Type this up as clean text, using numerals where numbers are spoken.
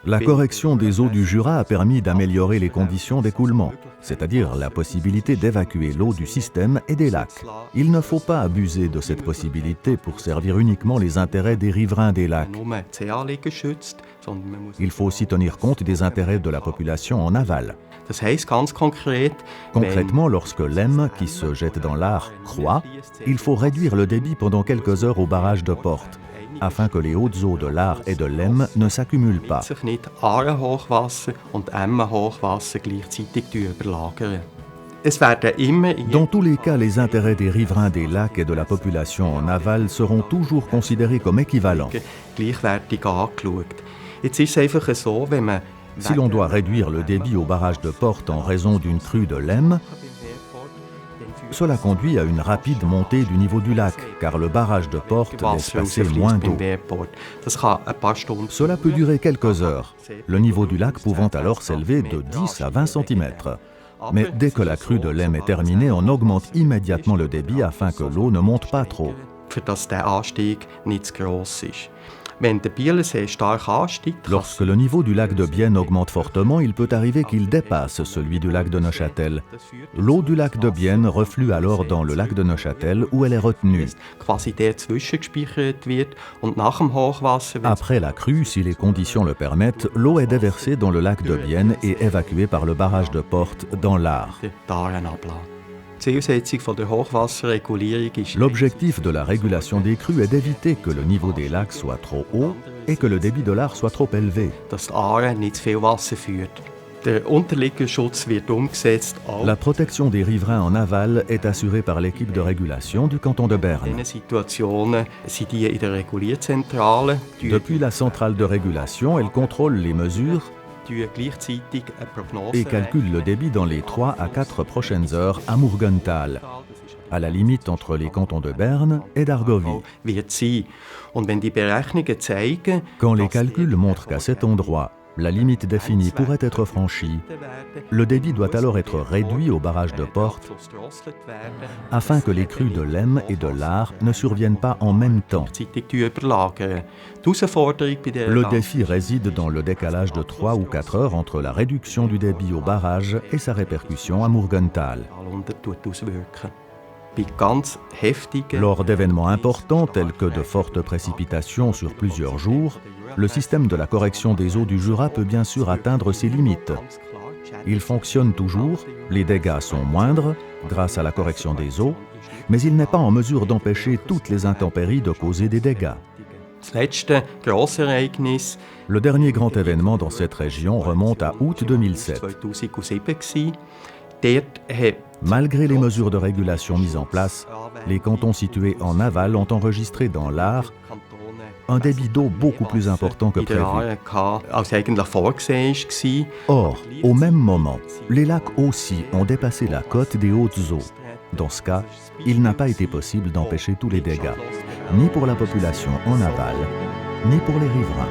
La correction des eaux du Jura a permis d'améliorer les conditions d'écoulement, c'est-à-dire la possibilité d'évacuer l'eau du système et des lacs. Il ne faut pas abuser de cette possibilité pour servir uniquement les intérêts des riverains des lacs. Il faut aussi tenir compte des intérêts de la population en aval. Concrètement, lorsque l'Emme qui se jette dans l'Aar croît, il faut réduire le débit pendant quelques heures au barrage de Porte, afin que les hautes eaux de l'Aar et de l'Emme ne s'accumulent pas. Dans tous les cas, les intérêts des riverains des lacs et de la population en aval seront toujours considérés comme équivalents. Si l'on doit réduire le débit au barrage de Porte en raison d'une crue de l'Emme, cela conduit à une rapide montée du niveau du lac, car le barrage de Porte laisse passer moins d'eau. Cela peut durer quelques heures, le niveau du lac pouvant alors s'élever de 10 à 20 cm. Mais dès que la crue de l'Emme est terminée, on augmente immédiatement le débit afin que l'eau ne monte pas trop. Lorsque le niveau du lac de Bienne augmente fortement, il peut arriver qu'il dépasse celui du lac de Neuchâtel. L'eau du lac de Bienne reflue alors dans le lac de Neuchâtel où elle est retenue. Après la crue, si les conditions le permettent, l'eau est déversée dans le lac de Bienne et évacuée par le barrage de Porte dans l'Aar. L'objectif de la régulation des crues est d'éviter que le niveau des lacs soit trop haut et que le débit de l'Aar soit trop élevé. La protection des riverains en aval est assurée par l'équipe de régulation du canton de Berne. Depuis la centrale de régulation, elle contrôle les mesures et calcule le débit dans les 3 à 4 prochaines heures à Murgenthal, à la limite entre les cantons de Berne et d'Argovie. Quand les calculs montrent qu'à cet endroit, la limite définie pourrait être franchie, le débit doit alors être réduit au barrage de Porte afin que les crues de l'Emme et de l'Aar ne surviennent pas en même temps. Le défi réside dans le décalage de 3 ou 4 heures entre la réduction du débit au barrage et sa répercussion à Murgenthal. Lors d'événements importants tels que de fortes précipitations sur plusieurs jours, le système de la correction des eaux du Jura peut bien sûr atteindre ses limites. Il fonctionne toujours, les dégâts sont moindres grâce à la correction des eaux, mais il n'est pas en mesure d'empêcher toutes les intempéries de causer des dégâts. Le dernier grand événement dans cette région remonte à août 2007. Malgré les mesures de régulation mises en place, les cantons situés en aval ont enregistré dans l'Aar un débit d'eau beaucoup plus important que prévu. Or, au même moment, les lacs aussi ont dépassé la cote des hautes eaux. Dans ce cas, il n'a pas été possible d'empêcher tous les dégâts, ni pour la population en aval, ni pour les riverains.